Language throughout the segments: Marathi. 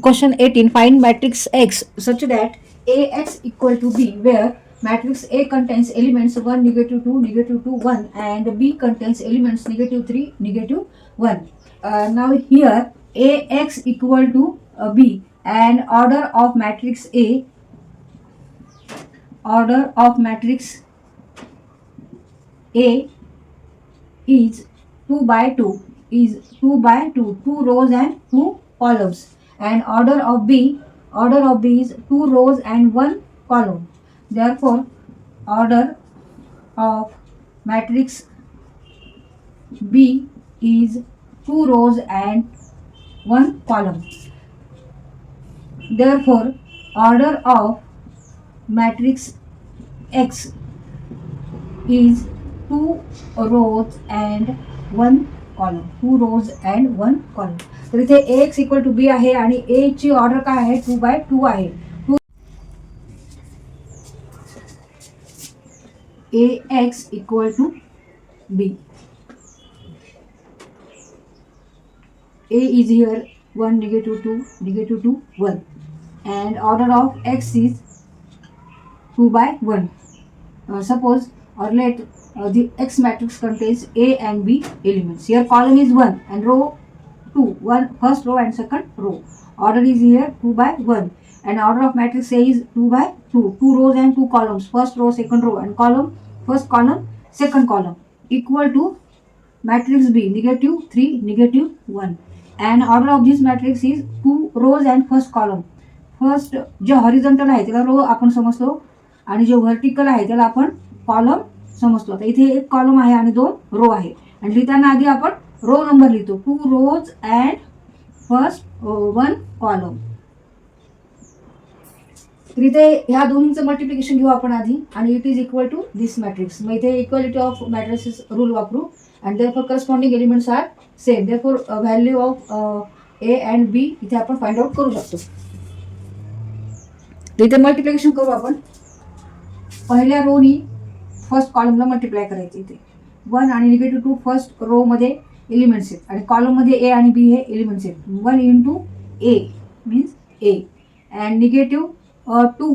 Question 18. Find matrix X such that AX equal to B, where matrix A contains elements 1, negative 2, negative 2, 1, and B contains elements negative 3, negative 1. Now here AX equal to B, and order of matrix A is 2 by 2, is 2 by 2, 2 rows and 2 columns, and order of B is 2 rows and 1 column. Therefore order of matrix B is 2 rows and 1 column. Therefore order of matrix X is 2 rows and 1 column. 2 rows and 1 column. तर इथे Ax इक्वल टू बी आहे आणि A ची ऑर्डर काय आहे 2 by 2 आहे. Ax equal to B. A is here 1, negative 2, negative 2, 1, and order of X is 2 by 1. Suppose or let the X matrix contains A and B elements. Here column is 1 and row 2, 1 first row and second row. Order is here 2 by 1, and order of matrix A is 2 by 2, 2 rows and 2 columns, first row, second row, and column, first column, second column, equal to matrix B, negative 3, negative 1, and order of this matrix is 2 rows and first column. First जे हॉरिझॉन्टल आहे त्याला रो आपण समजतो आणि जे व्हर्टिकल आहे त्याला आपण कॉलम समजतो. आता इथे एक कॉलम आहे आणि 2 रो आहे, आणि लिहिताना आधी आपण रो नंबर लिहितो 2 rows अँड फर्स्ट 1 कॉलम. तर इथे ह्या दोन्हीचं मल्टिप्लिकेशन घेऊ आपण आधी, आणि it is equal to this matrix. मग इथे इक्वालिटी ऑफ मॅट्रिसेस रूल वापरू, and therefore corresponding elements are same. Therefore value of A and B इथे आपण फाइंड आउट करू शकतो. तर इथे मल्टिप्लिकेशन करू आपण. पहिल्या रोनी फर्स्ट कॉलमला मल्टिप्लाय करायचे. इथे 1 आणि निगेटिव्ह 2 फर्स्ट रो मध्ये एलिमेंट्स आहेत, आणि कॉलममध्ये ए आणि बी हे एलिमेंट्स आहेत. 1 into A means A, and negative 2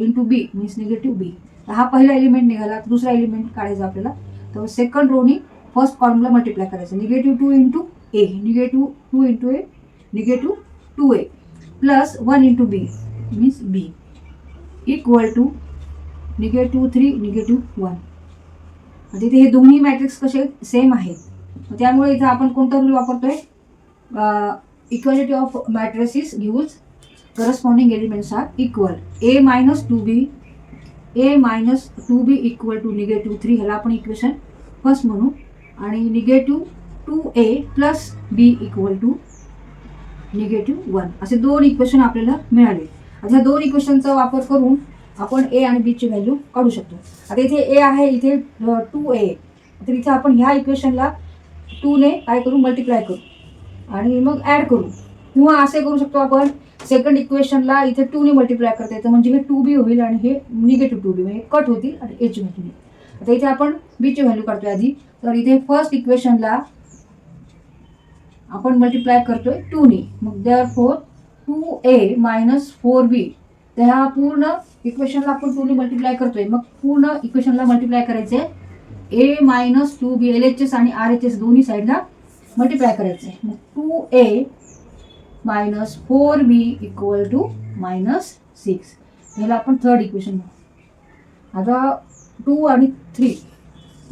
into B means negative B. हा पहिला एलिमेंट निघाला. दुसरा एलिमेंट काढायचा आपल्याला. तर सेकंड रोनी फर्स्ट कॉलमला मल्टिप्लाय करायचं. Negative 2 into A, negative 2 into A, negative 2a plus 1 into B means B, equal to negative 3, negative 1. तिथे हे दोन्ही मॅट्रिक्स कसे सेम आहेत. त्यामुळे इथे आपण कोणता रूल वापरतोय, equality of matrices gives corresponding elements are equal. A minus 2b equal to negative 3, ह्याला आपण इक्वेशन फर्स्ट म्हणू, आणि negative 2a plus b equal to negative 1, असे 2 इक्वेशन आपल्याला मिळाले. आता 2 इक्वेशनचा वापर करून आपण ए आणि बी ची व्हॅल्यू काढू शकतो. आता इथे ए आहे, इथे 2a, तर इथे आपण ह्या इक्वेशनला 2 ने काय करू, मल्टिप्लाय करू आणि मग ॲड करू, किंवा असे करू शकतो आपण सेकंड इक्वेशनला इथे 2 ने मल्टिप्लाय करता येतं, म्हणजे हे 2b होईल आणि हे निगेटिव्ह 2b, म्हणजे कट होतील आणि ए ची व्हॅल्यू. आता इथे आपण बी ची व्हॅल्यू काढतोय आधी. तर इथे फर्स्ट इक्वेशनला आपण मल्टिप्लाय करतोय 2 ने, मग देअरफॉर 2a मायनस 4b. तर ह्या पूर्ण इक्वेशनला आपण 2 ने मल्टिप्लाय करतोय, मग पूर्ण इक्वेशनला मल्टिप्लाय करायचे. a मायनस 2b, LHS आणि RHS दोन्ही साईडला मल्टिप्लाय करायचे. मग 2a minus 4b equal to -6. ह्याला आपण थर्ड इक्वेशन म्हणू. आता 2 आणि 3,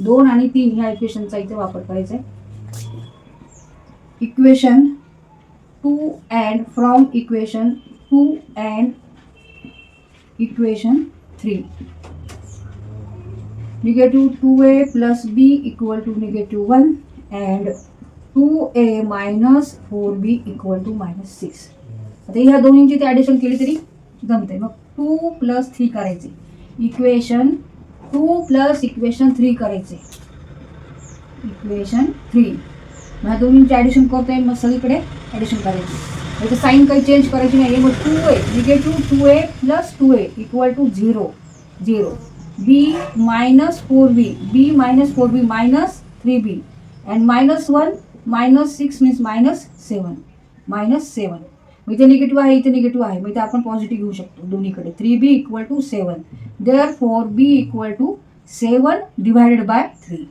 2 आणि 3 ह्या इक्वेशनचा इथे वापर करायचा आहे. Equation 2 and from equation 2 and equation 3, negative 2a plus b equal to negative 1 and 2a minus 4b equal to -6. आता ह्या दोन्हींची ते ॲडिशन केली तरी जमते. मग 2 plus 3 करायचे, इक्वेशन 2 plus इक्वेशन 3 करायचे, इक्वेशन 3. मग दोन्हींची ॲडिशन करतोय, मग सगळीकडे ॲडिशन करायची. याचं साईन काही चेंज करायची नाही. मग 2a, negative 2a plus 2a equal to 0, 0. b minus 4b, b minus 4b minus 3b, and -1 -6 means -7, -7. मग इथे निगेटिव्ह आहे, इथे निगेटिव्ह आहे, मग इथे आपण पॉझिटिव्ह घेऊ शकतो दोन्हीकडे. 3b equal to 7. Therefore b equal to 7 divided by 3.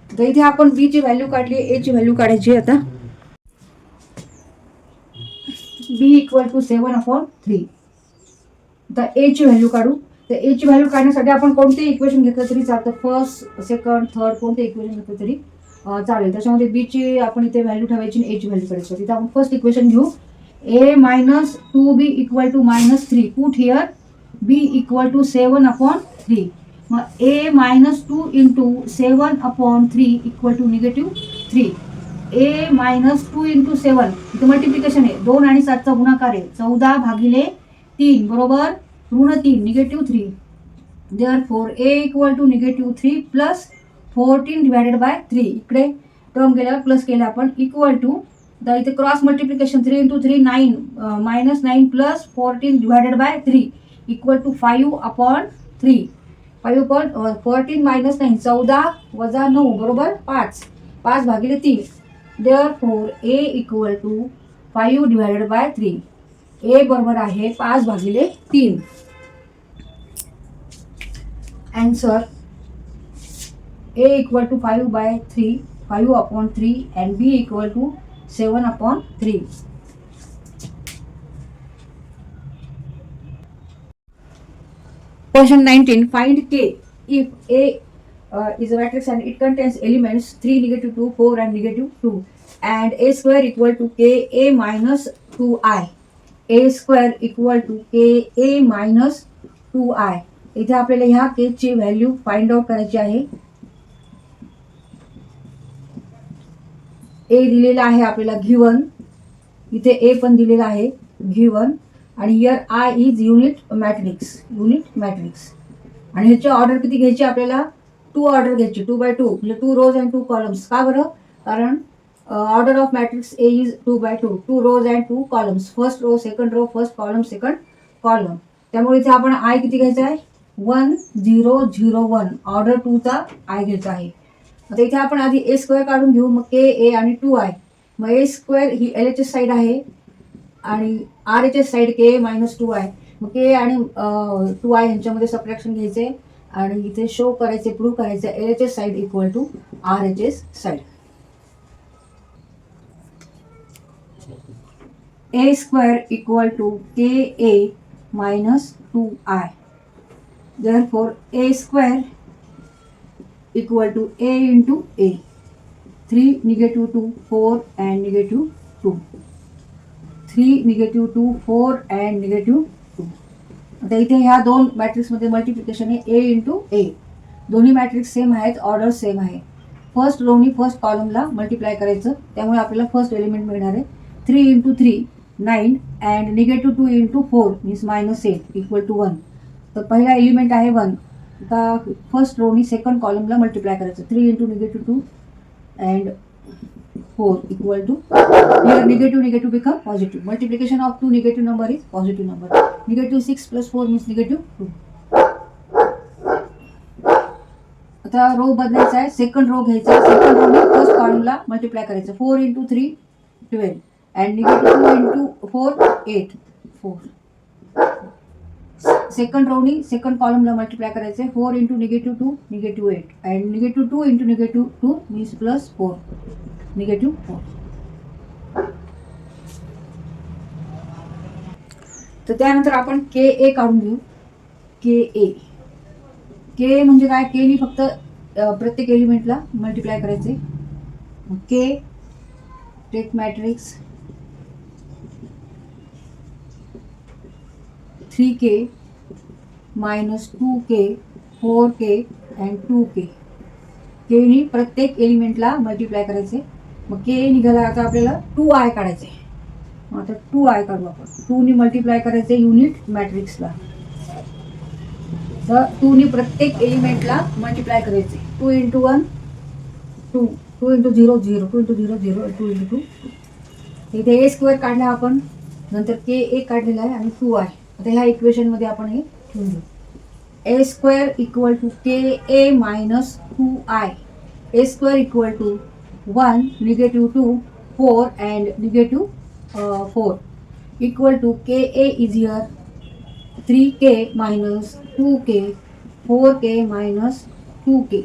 तर इथे आपण b ची व्हॅल्यू काढली, a ची व्हॅल्यू काढायची. आता b इक्वल टू 7/3. आता a ची व्हॅल्यू काढू. तर a ची व्हॅल्यू काढण्यासाठी आपण कोणते इक्वेशन घेतलं तरी चालतं, फर्स्ट सेकंड थर्ड कोणते इक्वेशन घेतलं तरी चालेल. त्याच्यामध्ये बी ची आपण इथे व्हॅल्यू ठेवायची आणि ए ची व्हॅल्यू करायची. तिथे आपण फर्स्ट इक्वेशन घेऊ. a minus 2b equal to -3. Put here b equal to 7/3. मग a minus 2 into 7/3 equal to -3. a minus 2 into 7 इथे मल्टिप्लिकेशन आहे, 2 आणि 7चा गुणाकार आहे, 14/3 बरोबर -3 -3. Therefore a equal to -3 plus 14 divided by 3. इकडे टर्म गेल्यावर प्लस केलं आपण, इक्वल टू द इथे cross multiplication 3 into 3 9 -9 plus 14 divided by 3 equal to 5/3. 5/14 minus 9 14 वजा 9 बरोबर 5. 5/3. Therefore a equal to 5 divided by 3. a बरोबर आहे 5/3. Answer a equal to 5/3 5/3 and b equal to 7/3. Question 19. Find k if a is a matrix and it contains elements 3, -2, 4 and -2, and a square equal to k a minus 2i. a square equal to k a minus 2i. इथे आपल्याला ह्या k ची व्हॅल्यू फाइंड आउट करायची आहे. a दिलेला आहे आपल्याला गिवन, इथे a पण दिलेला आहे गिवन, आणि here I is unit matrix. आणि ह्याची ऑर्डर किती घ्यायची आपल्याला, 2 ऑर्डर घ्यायची, 2/2 म्हणजे 2 रोज अँड 2 कॉलम्स. का बरं, कारण order of matrix A is 2/2, 2 rows and 2 columns. First row second row first column second column. त्यामुळे इथे आपण I किती घ्यायचा आहे, 1 0 0 1. ऑर्डर 2चा I घ्यायचा आहे. आता इथे आपण आधी a स्क्वेअर काढून घेऊ, मग k a आणि 2i. मग a square he LHS side आहे आणि RHS side k minus 2i. मग k आणि 2i यांच्यामध्ये सबट्रॅक्शन घ्यायचे आणि इथे शो करायचे, प्रूव्ह करायचे LHS side equal to RHS side. a square equal to k a minus 2i. Therefore a square equal to a into a. 3 -2 4 and -2. 3 -2 4 and -2. आता इथे ह्या दोन मॅट्रिक्समध्ये मल्टिप्लिकेशन आहे a इंटू a. दोन्ही मॅट्रिक्स सेम आहेत, ऑर्डर सेम आहे. फर्स्ट रोनी फर्स्ट कॉलमला मल्टिप्लाय करायचं, त्यामुळे आपल्याला फर्स्ट एलिमेंट मिळणार आहे 3 into 3 9 and -2 into 4 means -8 equal to 1. तर पहिला एलिमेंट आहे 1. आता फर्स्ट रोनी सेकंड कॉलमला मल्टिप्लाय करायचं, 3 into -2 and 4 equal to, here negative become positive. Multiplication of 2 negative number is positive number. -6 + 4 means -2. आता रो बदलायचा आहे, सेकंड रो घ्यायचा, सेकंड रोनी फर्स्ट कॉलमला मल्टिप्लाय करायचं, 4 इंटू 3 12 अँड -2 इंटू 4 8 4. सेकंड रोनी सेकंड कॉलमला मल्टिप्लाय करायचे, 4 इंटू -2 -8 अँड -2 इंटू -2 मीन्स +4 -4. तर त्यानंतर आपण KA काढून घेऊ. के म्हणजे काय, के नी फक्त प्रत्येक एलिमेंटला मल्टिप्लाय करायचे. K take matrix 3k -2k 4k and 2k. K नी प्रत्येक एलिमेंटला मल्टिप्लाय करायचे. मग के निघाला, आता आपल्याला 2i काढायचे. मग आता 2i काढू आपण. 2 नी मल्टिप्लाय करायचे युनिट मॅट्रिक्सला. तर 2 नी प्रत्येक एलिमेंटला मल्टिप्लाय करायचे. 2 इंटू 1 2 2 इंटू 0 0 2 इंटू 0 0 2 इंटू 2. इथे a स्क्वेअर काढला आपण, नंतर KA काढलेला आहे आणि 2i. आता ह्या इक्वेशनमध्ये आपण हे ठेवून घेऊ. a square equal to KA minus 2i. a square equal to 1 -2 4 and negative 4 equal to Ka is here 3K minus 2K, 4K minus 2K,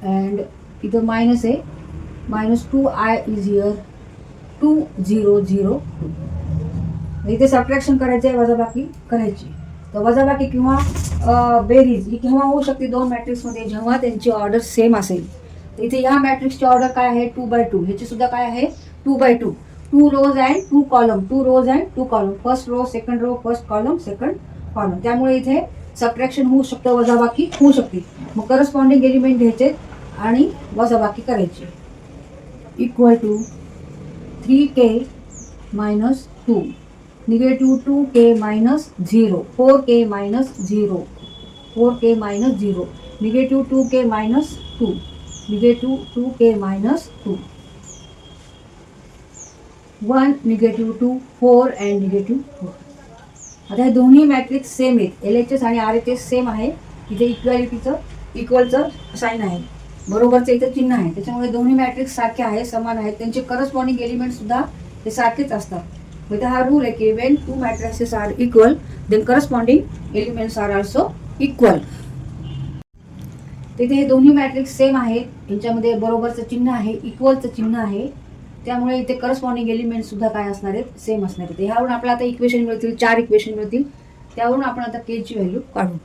and इथं minus आहे, minus 2I is here 2002. इथे सबट्रॅक्शन करायचे आहे, वजाबाकी करायची. तर वजाबाकी किंवा बेरीज ही केव्हा होऊ शकते दोन मॅट्रिक्समध्ये, जेव्हा त्यांची ऑर्डर सेम असेल. तर इथे ह्या मॅट्रिक्सची ऑर्डर काय आहे 2x2, ह्याची सुद्धा काय आहे 2x2, 2 rows and 2 column, 2 rows and 2 column, first row second row first column second column. त्यामुळे इथे सबट्रॅक्शन होऊ शकतं, वजाबाकी होऊ शकते. मग करस्पॉन्डिंग एलिमेंट घ्यायचे आणि वजाबाकी करायची. Equal to 3K minus 2, negative 2K minus 0, 4K minus 0, 4K minus 0, negative 2K minus 2, negative 2K minus 2, 1, negative 2, 4 and negative 4. आता हे दोन्ही मॅट्रिक्स सेम आहेत, LHS आणि RHS सेम आहे. इथे इक्वॅलिटीचं इक्वलचं साईन आहे, बरोबरचं इथं चिन्ह आहे. त्याच्यामुळे दोन्ही मॅट्रिक्स सारखे आहे, समान आहेत. त्यांचे करस्पॉन्डिंग एलिमेंट सुद्धा ते सारखेच असतात. म्हणजे हा रूल आहे की when two matrices are equal then corresponding elements are also equal. तिथे हे दोन्ही मॅट्रिक्स सेम आहेत, यांच्यामध्ये बरोबरचं चिन्ह आहे, इक्वलचं चिन्ह आहे. त्यामुळे इथे करस्पॉन्डिंग एलिमेंट सुद्धा काय असणार आहेत, सेम असणार आहेत. ह्यावरून आपल्याला आता इक्वेशन मिळतील, 4 इक्वेशन मिळतील. त्यावरून आपण आता के ची व्हॅल्यू काढू.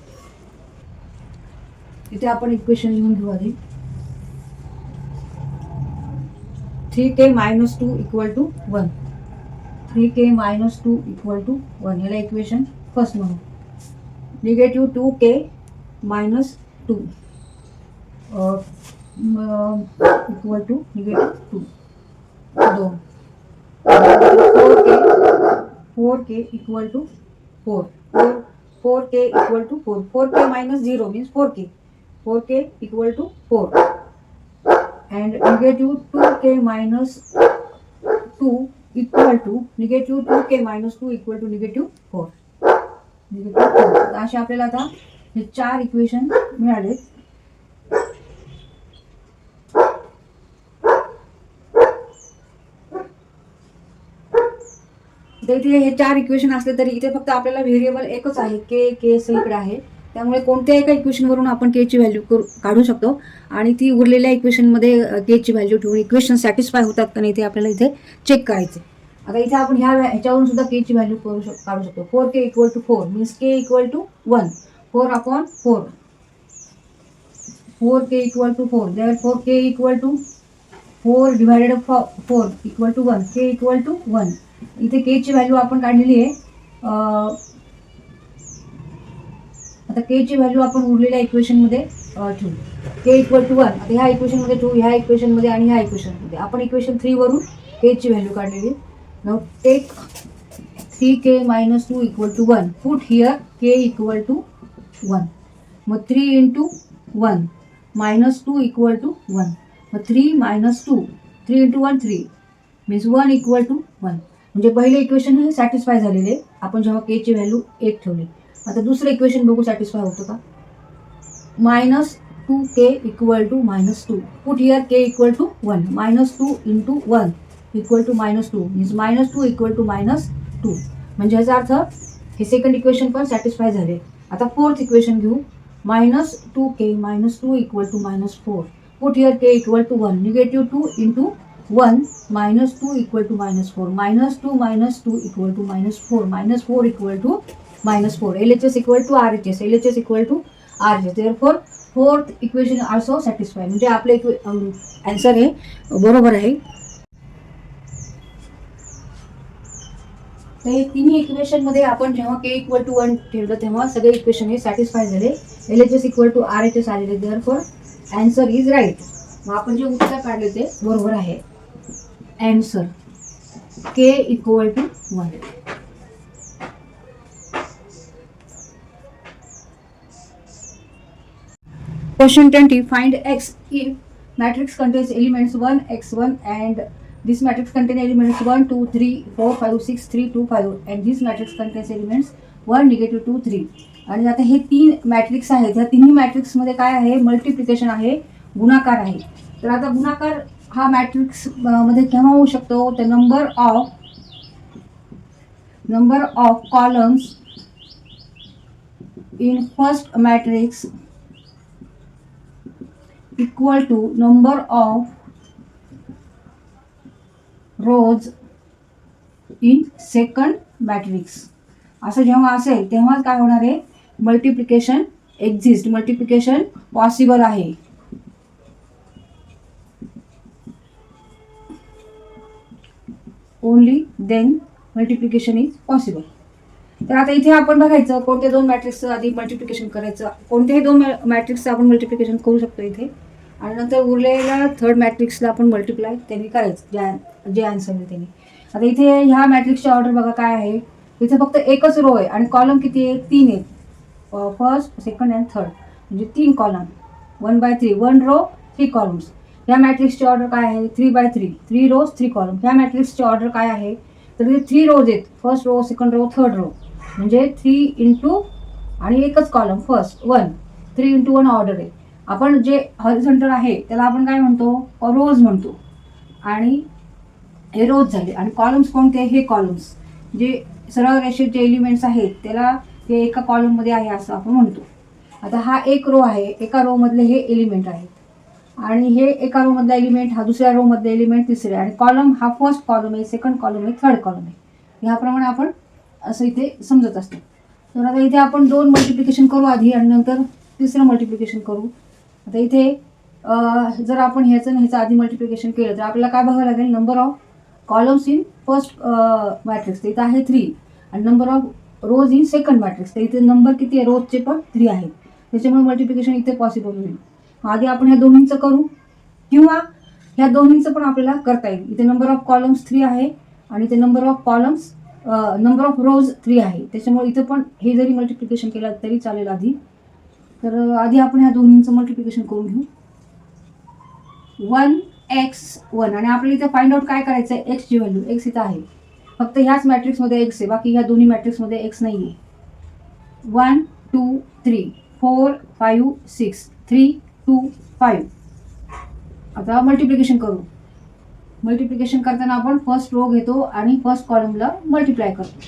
इथे आपण इक्वेशन लिहून घेऊ आधी. 3K minus 2 equal to 1, 3K minus 2 equal to 1, याला इक्वेशन फर्स्ट म्हणू. Negative 2K minus 2 equal to negative 2, 2. 4K equal to 4, 4K equal to 4, 4K minus 0 means 4K, 4K equal to 4, and negative 2K minus 2 equal to negative 2K minus 2 equal to negative 4, negative 4. असे आपल्याला आता हे 4 इक्वेशन मिळाले. इथे हे 4 इक्वेशन असले तरी इथे फक्त आपल्याला व्हेरिएबल एकच आहे, के सगळीकडे आहे. त्यामुळे कोणत्याही एका इक्वेशनवरून आपण के ची व्हॅल्यू काढू शकतो आणि ती उरलेल्या इक्वेशनमध्ये के ची व्हॅल्यू ठेवून इक्वेशन सॅटिस्फाय होतात का नाही ते आपल्याला इथे चेक करायचे. आता इथे आपण ह्याच्यावरून सुद्धा के ची व्हॅल्यू काढू शकतो. 4K equal to 4 means k equal to 1, 4/4, 4K equal to 4, therefore k equal to 4 divided 4 equal to 1, k equal to 1. इथे के ची व्हॅल्यू आपण काढलेली आहे. आता के ची व्हॅल्यू आपण उरलेल्या इक्वेशनमध्ये ठेवू. के इक्वल टू 1 आता ह्या इक्वेशनमध्ये ठेवू, ह्या इक्वेशनमध्ये आणि ह्या इक्वेशनमध्ये. आपण इक्वेशन 3 वरून के ची व्हॅल्यू काढलेली. Now take 3K minus 2 equal to 1, put here K equal to 1. मग 3 into 1 minus 2 equal to 1. मग 3 minus 2, 3 into 1 3 means 1 equal to 1. म्हणजे पहिले इक्वेशन हे सॅटिस्फाय झालेले आपण जेव्हा के ची व्हॅल्यू 1 ठेवली. आता दुसरं इक्वेशन बघू सॅटिस्फाय होतं का. Minus 2K equal to -2, put here K equal to 1, -2 into 1 equal to -2 means -2 equal to -2. म्हणजे याचा अर्थ हे सेकंड इक्वेशन पण सॅटिस्फाय झाले. आता फोर्थ इक्वेशन घेऊ. -2K -2 equal to -4, put here K equal to 1, negative 2 into 1 -2 equal to -4, -2 equal to -4, -4 equal to -4. LHS equal to RHS, LHS equal to RHS. Therefore fourth equation also satisfy. म्हणजे आपले आन्सर हे बरोबर आहे. तर हे तिन्ही इक्वेशन मध्ये आपण जेव्हा के इक्वल टू 1 ठेवलं तेव्हा सगळे इक्वेशन हे सॅटिस्फाय झाले. LHS इक्वल टू RHS आलेले. Therefore answer is right. मग आपण जे उत्तर काढले ते बरोबर आहे. Answer K equal to 1. Question 20. Find X if matrix contains elements 1, x1 and this matrix contains elements 1, 2, 3, 4, 5, 6, 3, 2, 5 and this matrix contains elements 1, -2, 3. आणि आता हे 3 मॅट्रिक्स आहेत. या तिन्ही मॅट्रिक्समध्ये काय आहे, मल्टिप्लिकेशन आहे, गुणाकार आहे. तर आता गुणाकार हा मॅट्रिक्स मध्ये केव्हा होऊ शकतो, the number of columns in first matrix equal to number of rows in second matrix. असं जेव्हा असेल तेव्हाच काय होणार आहे, मल्टिप्लिकेशन मल्टिप्लिकेशन पॉसिबल आहे. Only then multiplication is possible. तर आता इथे आपण बघायचं कोणत्या दोन मॅट्रिक्सचं आधी मल्टिप्लिकेशन करायचं. कोणत्याही दोन मॅट्रिक्सचं आपण मल्टिप्लिकेशन करू शकतो इथे, आणि नंतर उरलेल्या थर्ड मॅट्रिक्सला आपण मल्टिप्लाय त्यांनी करायचं, जे आन्सर आहे त्यांनी. आता इथे ह्या मॅट्रिक्सची ऑर्डर बघा काय आहे. इथे फक्त एकच रो आहे आणि कॉलम किती आहे, 3 आहेत. फर्स्ट, सेकंड अँड थर्ड, म्हणजे 3 कॉलम. 1/3, 1 row 3 columns. ह्या मॅट्रिक्सची ऑर्डर काय आहे, 3/3, 3 रोज 3 कॉलम. ह्या मॅट्रिक्सची ऑर्डर काय आहे, तर इथे 3 रोज आहेत. First row, second row, third row, म्हणजे 3 इंटू आणि एकच कॉलम फर्स्ट 1, 3 इंटू 1 ऑर्डर आहे. आपण जे हॉरिझॉन्टल आहे त्याला आपण काय म्हणतो, रोज म्हणतो. आणि हे रोज झाले. आणि कॉलम्स कोणते, हे कॉलम्स जे सरळ रेषेत जे एलिमेंट्स आहेत त्याला हे एका कॉलममध्ये आहे असं आपण म्हणतो. आता हा एक रो आहे, एका रो मधले हे एलिमेंट आहेत, आणि हे एका रो मधला एलिमेंट हा दुसऱ्या रो मधला एलिमेंट तिसरे, आणि कॉलम हा फर्स्ट कॉलम आहे, सेकंड कॉलम आहे, थर्ड कॉलम आहे. ह्याप्रमाणे आपण असं इथे समजत असतो. तर आता इथे आपण 2 मल्टिप्लिकेशन करू आधी आणि नंतर तिसरं मल्टिप्लिकेशन करू. आता इथे जर आपण ह्याचं आधी मल्टिप्लिकेशन केलं तर आपल्याला काय बघावं लागेल, number of columns in first matrix, तर इथं आहे 3, आणि number of rows in second matrix, तर इथे नंबर किती आहे, रोजचे पण 3 आहेत. त्याच्यामुळे मल्टिप्लिकेशन इथे पॉसिबल होईल. आधी आपण ह्या दोन्हींचं करू, किंवा ह्या दोन्हींचं पण आपल्याला करता येईल. इथे नंबर ऑफ कॉलम्स 3 आहे आणि इथे नंबर ऑफ रोज 3 आहे. त्याच्यामुळे इथं पण हे जरी मल्टिप्लिकेशन केलं तरी चालेल आधी. तर आधी आपण ह्या दोन्हींचं मल्टिप्लिकेशन करून घेऊ. 1x1, आणि आपल्याला इथे फाइंड आउट काय करायचं आहे, एक्सची व्हॅल्यू. एक्स इथं आहे, फक्त ह्याच मॅट्रिक्समध्ये एक्स आहे, बाकी ह्या दोन्ही मॅट्रिक्समध्ये एक्स नाही आहे. 1 2 3 4 5 6 3 2 5. आता मल्टिप्लिकेशन करू. मल्टिप्लिकेशन करताना आपण फर्स्ट रो घेतो आणि फर्स्ट कॉलमला मल्टिप्लाय करतो.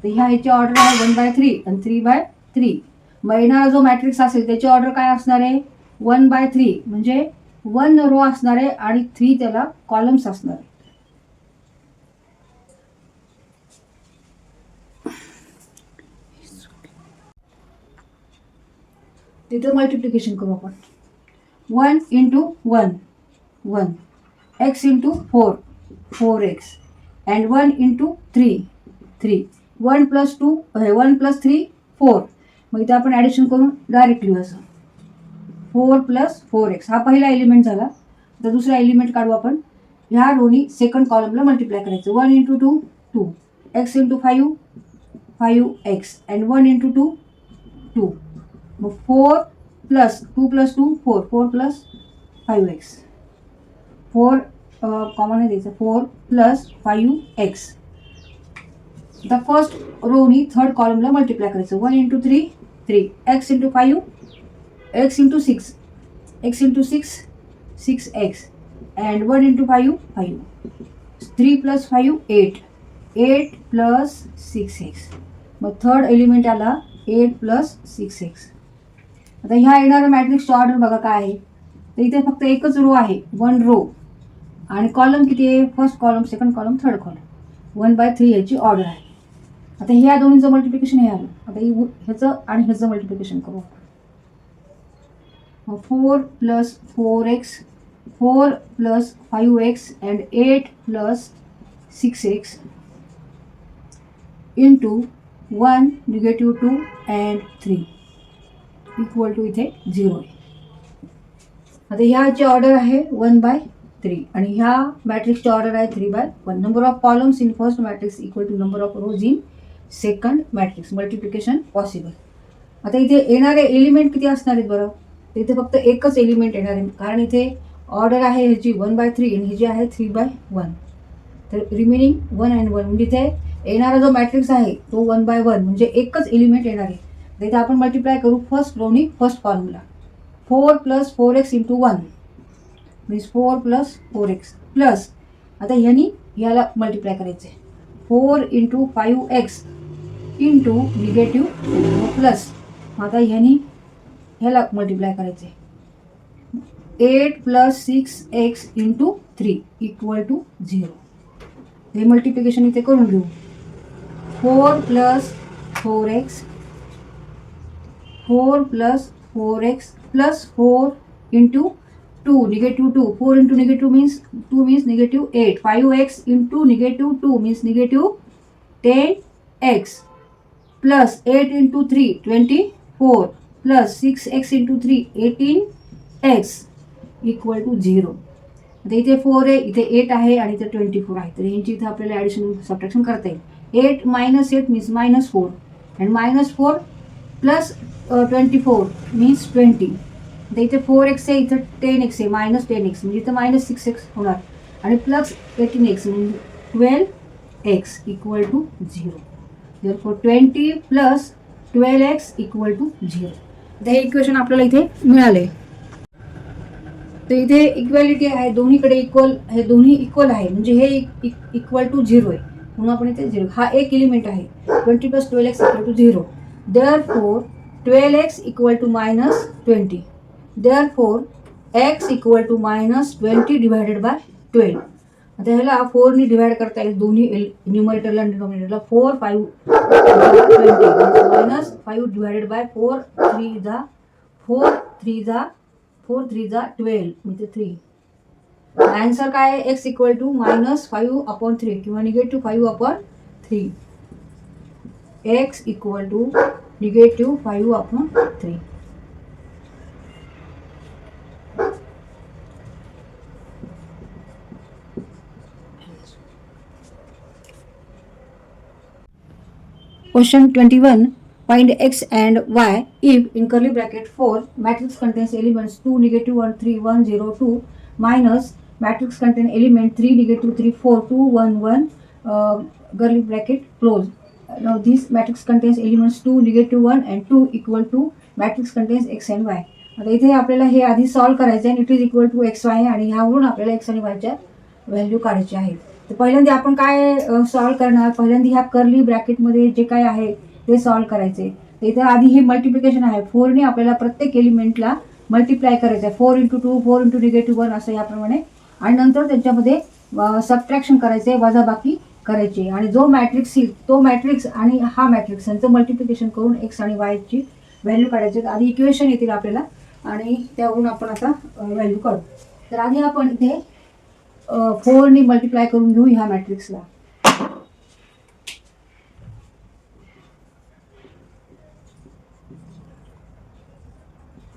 तर ह्याची ऑर्डर आहे 1/3 आणि 3/3. मग येणारा जो मॅट्रिक्स असेल त्याची ऑर्डर काय असणार आहे, 1/3, म्हणजे 1 रो असणार आहे आणि 3 त्याला कॉलम्स असणार आहे. तिथं मल्टिप्लिकेशन करू आपण. 1 into 1 1, x into 4 4x, and 1 into 3 3. 1 + 2 1 + 3 4. मग इथे आपण ॲडिशन करून डायरेक्ट लिहू असं, 4 + 4x. हा पहिला एलिमेंट झाला. तर दुसरा एलिमेंट काढू आपण. ह्या रोनी सेकंड कॉलमला मल्टिप्लाय करायचं. 1 into 2 2, x into 5 5x, and 1 into 2 2. मग 4 + 2 + 2 4 4 + 5x. 4 कॉमन आहे द्यायचं, 4 + 5x. आता फर्स्ट रोनी थर्ड कॉलमला मल्टिप्लाय करायचं. 1 into 3 3, x into 5 x into 6 x into 6 6x, and 1 into 5 5. 3 + 5 8 8 + 6x. मग थर्ड एलिमेंट आला 8 + 6x. आता ह्या येणाऱ्या मॅट्रिक्सची ऑर्डर बघा काय आहे. तर इथे फक्त एकच रो आहे, 1 रो, आणि कॉलम किती आहे, first column, second column, third column. 1/3 ह्याची ऑर्डर आहे. आता ह्या दोन्हीचं मल्टिप्लिकेशन हे आलं. आता ह्याचं आणि ह्याचं मल्टिप्लिकेशन करू आपण. 4 + 4x 4 + 5x, and 8 + 6x into 1 -2 and 3 equal to इथे 0 आहे. आता ह्याची ऑर्डर आहे 1/3 आणि ह्या मॅट्रिक्सची ऑर्डर आहे 3/1. Number of columns in first matrix equal to number of rows in second matrix. Multiplication possible. आता इथे येणारे एलिमेंट किती असणार आहेत बरं, तर इथे फक्त एकच एलिमेंट येणार आहे, कारण इथे ऑर्डर आहे ह्याची 1/3 आणि ह्याची आहे 3/1. तर रिमेनिंग 1 and 1, म्हणजे इथे येणारा जो मॅट्रिक्स आहे तो 1/1, म्हणजे एकच एलिमेंट येणार आहे. तर इथे आपण मल्टिप्लाय करू फर्स्ट रोनी first कॉलमला. 4 + 4x into 1 means 4 plus 4x plus आता ह्यानी याला मल्टिप्लाय करायचं आहे 4 into 5x into negative plus आता ह्यानी ह्याला मल्टिप्लाय करायचं आहे 8 plus 6x into 3 equal to 0. हे मल्टिप्लिकेशन इथे करून घेऊ 4 plus 4x 4 plus 4x plus 4 into 2 negative 2 4 into negative means 2 means negative 8 5x into negative 2 means निगेटिव्ह 10x plus 8 into 3 24 plus 6x into 3 18x equal to 0. आता इथे 4 आहे इथे 8 आहे आणि इथे 24 आहे तर यांची इथे आपल्याला ॲडिशन सबट्रॅक्शन करता येईल 8 minus 8 means minus 4 and minus 4 plus 24 means 20. आता इथे 4x आहे इथं 10x आहे मायनस 10x म्हणजे इथं मायनस 6x होणार आणि प्लस 18x म्हणजे 12x equal to 0. therefore 20 plus 12x equal to 0. आता हे इक्वेशन आपल्याला इथे मिळाले. तर इथे इक्वॅलिटी आहे दोन्हीकडे इक्वल हे दोन्ही इक्वल आहे म्हणजे हे इक्वल टू 0 आहे म्हणून आपण इथे 0 हा एक एलिमेंट आहे 20 plus 12x equal to 0. therefore 12x equal to minus 20. therefore x equal to minus 20 divided by 12. आता ह्याला 4 ने डिवाइड करता येईल दोन्ही न्यूमरेटरला आणि डिनॉमिनेटरला 4 5 20 मायनस 5 डिवायडेड बाय 4 3 जा 4 3 जा 12 म्हणजे 3. आन्सर काय आहे x इक्वल टू मायनस 5/3 किंवा negative 5/3. x equal to negative 5/3. Question 21. Find x and y if in curly bracket 4 matrix contains elements 2 negative 1 3 1 0 2 minus matrix contain element 3 negative 3 4 2 1 1 curly bracket close. Now this matrix contains elements 2 negative 1 and 2 equal to matrix contains x and y. आता इथे आपल्याला हे आधी सॉल्व करायचं आहे it is equal to X Y आणि ह्यावरून आपल्याला एक्स आणि वायच्या व्हॅल्यू काढायचे आहेत. तर पहिल्यांदा आपण काय सॉल्व करणार पहिल्यांदा ह्या कर्ली ब्रॅकेटमध्ये जे काय आहे ते सॉल्व करायचे. इथे आधी हे मल्टिप्लिकेशन आहे 4ने आपल्याला प्रत्येक एलिमेंटला मल्टिप्लाय करायचं आहे 4 इंटू 2 4 इंटू निगेटिव्ह 1 असं याप्रमाणे आणि नंतर त्याच्यामध्ये सबट्रॅक्शन करायचे वजाबाकी करायची आणि जो मॅट्रिक्स येईल तो मॅट्रिक्स आणि हा मॅट्रिक्स यांचं मल्टिप्लिकेशन करून एक्स आणि वायची व्हॅल्यू काढायची. आधी इक्वेशन येतील आपल्याला आणि त्यावरून आपण आता व्हॅल्यू काढू. तर आधी आपण इथे 4ने मल्टिप्लाय करून घेऊ ह्या मॅट्रिक्सला.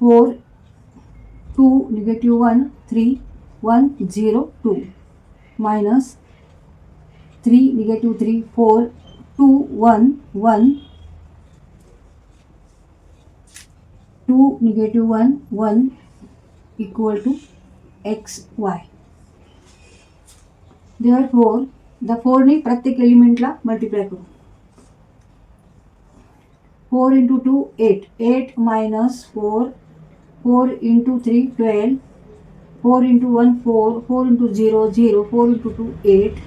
4 2 negative 1 3 1 0 2 minus 3 negative 3 4 2 1 1 2 negative 1 1 equal to x y. Therefore the 4 ने प्रत्येक एलिमेंटला मल्टिप्लाय करू. 4 into 2 8 8 minus 4 4 into 3 12 4 into 1 4 4 into 0 0 4 into 2 8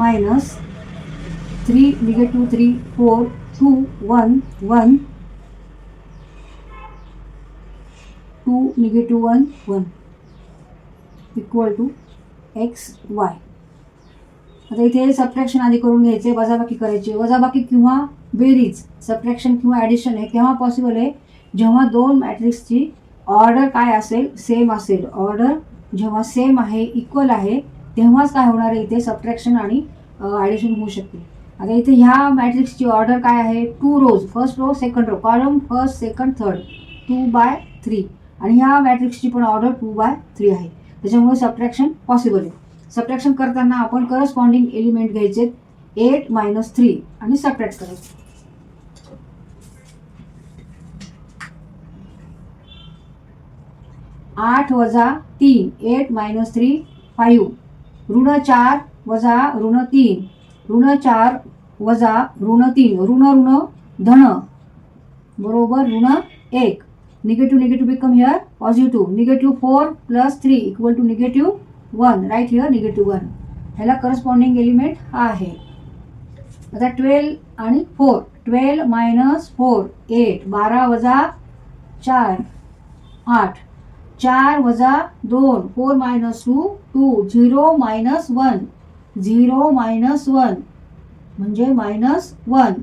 minus 3 negative 3 4 2 1 1 2 negative 1 1 equal to x y. आता इथे सबट्रॅक्शन आधी करून घ्यायचे वजाबाकी करायची. वजाबाकी किंवा बेरीज सबट्रॅक्शन किंवा ॲडिशन हे केव्हा पॉसिबल आहे जेव्हा दोन मॅट्रिक्सची ऑर्डर काय असेल सेम असेल. ऑर्डर जेव्हा सेम आहे इक्वल आहे तेव्हाच काय होणार आहे इथे सबट्रॅक्शन आणि ॲडिशन होऊ शकते. आता इथे ह्या मॅट्रिक्सची ऑर्डर काय आहे 2 rows first row second row column first second third 2/3 आणि ह्या मॅट्रिक्सची पण ऑर्डर 2/3 आहे त्याच्यामुळे सबट्रॅक्शन पॉसिबल आहे. सबट्रॅक्शन करताना आपण करस्पॉन्डिंग एलिमेंट घ्यायचे 8 - 3 आणि सबट्रॅक्ट करायचे. 8 - 3 8 - 3 5 ऋण 4 वजा ऋण 3 ऋण 4 वजा ऋण 3 ऋण ऋण धन बरोबर ऋण 1 negative become here positive. Negative 4 plus 3 equal to negative 1. Right here negative 1. ह्याला करस्पॉन्डिंग एलिमेंट हा आहे. आता 12 आणि 4. 12 minus 4 8. 12 वजा 4 8. 4 वजा 2 4 minus 2 2. 0 minus 1 0 minus 1 म्हणजे -1.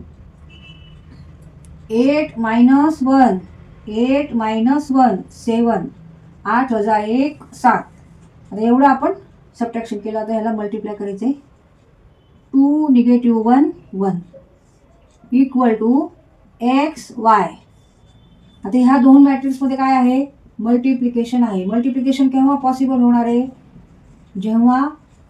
8 minus 1 8 minus 1 7. 8 वजा 1 7. आता एवढं आपण सबट्रॅक्शन केलं. आता ह्याला मल्टिप्लाय करायचं आहे. 2 negative 1 1 इक्वल टू XY. आता ह्या दोन मॅट्रिक्समध्ये काय आहे? मल्टिप्लिकेशन आहे. मल्टिप्लिकेशन केव्हा पॉसिबल होणार आहे? जेव्हा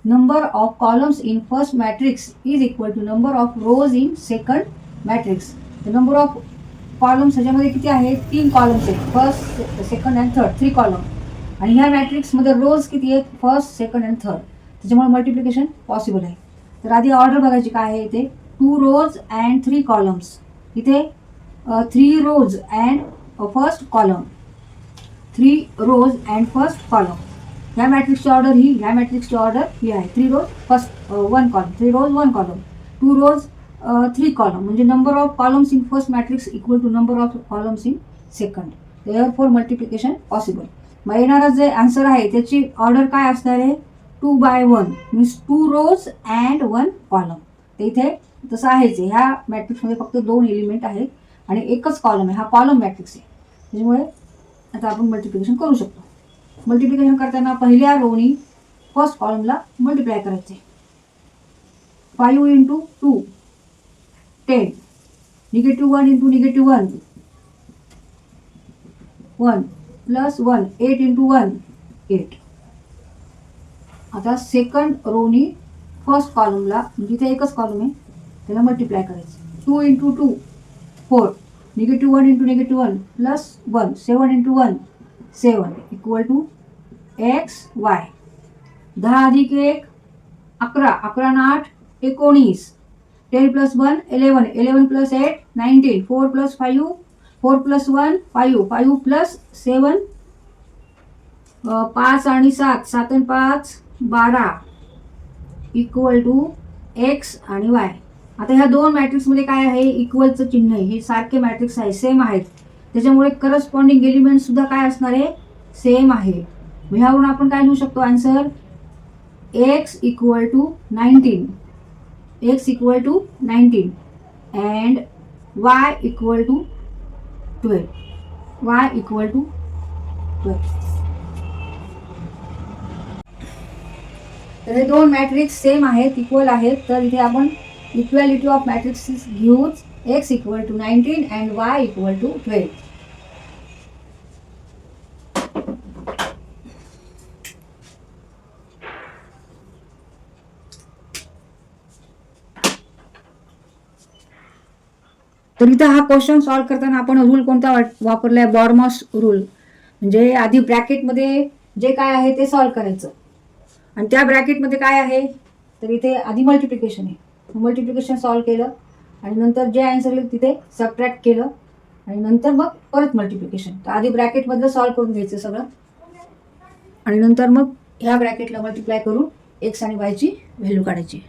number of columns in first matrix is equal to number of rows in second matrix. Number of columns ह्याच्यामध्ये किती आहेत? 3 कॉलम्स आहेत. First second and third 3 column. आणि ह्या मॅट्रिक्समध्ये रोज किती आहेत? First second and third. त्याच्यामुळे मल्टिप्लिकेशन पॉसिबल आहे. तर आधी ऑर्डर बघायची काय आहे इथे. 2 rows अँड 3 columns. इथे 3 rows and first column. 3 rows and first column. ह्या मॅट्रिक्सची ऑर्डर ही ह्या मॅट्रिक्सची ऑर्डर ही आहे. 3 rows first 1 column. 3 rows 1 column. 2 rows 3 column. म्हणजे number of columns in first matrix equal to number of columns in second. Therefore multiplication possible. मग येणारा जे आन्सर आहे त्याची ऑर्डर काय असणार आहे? 2 by 1 means 2 rows and 1 column. ते इथे तसं आहेच आहे. ह्या मॅट्रिक्समध्ये फक्त 2 एलिमेंट आहेत आणि एकच कॉलम आहे. हा कॉलम मॅट्रिक्स आहे. त्याच्यामुळे आता आपण मल्टिप्लिकेशन करू शकतो. मल्टिप्लिकेशन करताना पहिल्या रोनी फर्स्ट कॉलमला मल्टिप्लाय करायचे. 5 into 2 10. -1 into -1 1 plus 1 8 into 1 8. आता सेकंड रोनी फर्स्ट कॉलमला म्हणजे इथे एकच कॉलम आहे त्याला मल्टिप्लाय करायचं. 2 into 2 4. -1 into -1 plus 1 7 into 1 7 equal to XY. 10 अधिक 1 11. 11 आणि 8 19. 10 plus 1 11. 11 plus 8 19. 4 plus 5 4 plus 1 5. 5 plus 7 5 आणि 7 7 आणि 5 12 इक्वल टू X आणि Y. आता ह्या दोन मॅट्रिक्समध्ये काय आहे? इक्वलचं चिन्ह आहे. हे सारखे मॅट्रिक्स आहे, सेम आहेत. त्याच्यामुळे करस्पॉन्डिंग एलिमेंट सुद्धा काय असणार आहे? सेम आहे. ह्यावरून आपण काय लिहू शकतो answer? X equal to 19. X equal to 19 and Y equal to 12. Y equal to 12. तर हे दोन मॅट्रिक्स सेम आहेत, इक्वल आहेत. तर इथे आपण इक्वॅलिटी ऑफ मॅट्रिक्स घेऊच. X equal to 19 and Y equal to 12. तर इथं हा क्वेश्चन सॉल्व्ह करताना आपण रूल कोणता वापरलाय? बॉर्मॉस रूल. म्हणजे आधी ब्रॅकेटमध्ये जे काय आहे ते सॉल्व्ह करायचं आणि त्या ब्रॅकेटमध्ये काय आहे तर इथे आधी मल्टिप्लिकेशन आहे. मल्टिप्लिकेशन सॉल्व्ह केलं आणि नंतर जे आन्सर येईल तिथे सबट्रॅक्ट केलं आणि नंतर मग परत मल्टिप्लिकेशन. तर आधी ब्रॅकेटमधलं सॉल्व्ह करून घ्यायचं सगळं आणि नंतर मग ह्या ब्रॅकेटला मल्टिप्लाय करून X आणि Y ची व्हॅल्यू काढायची.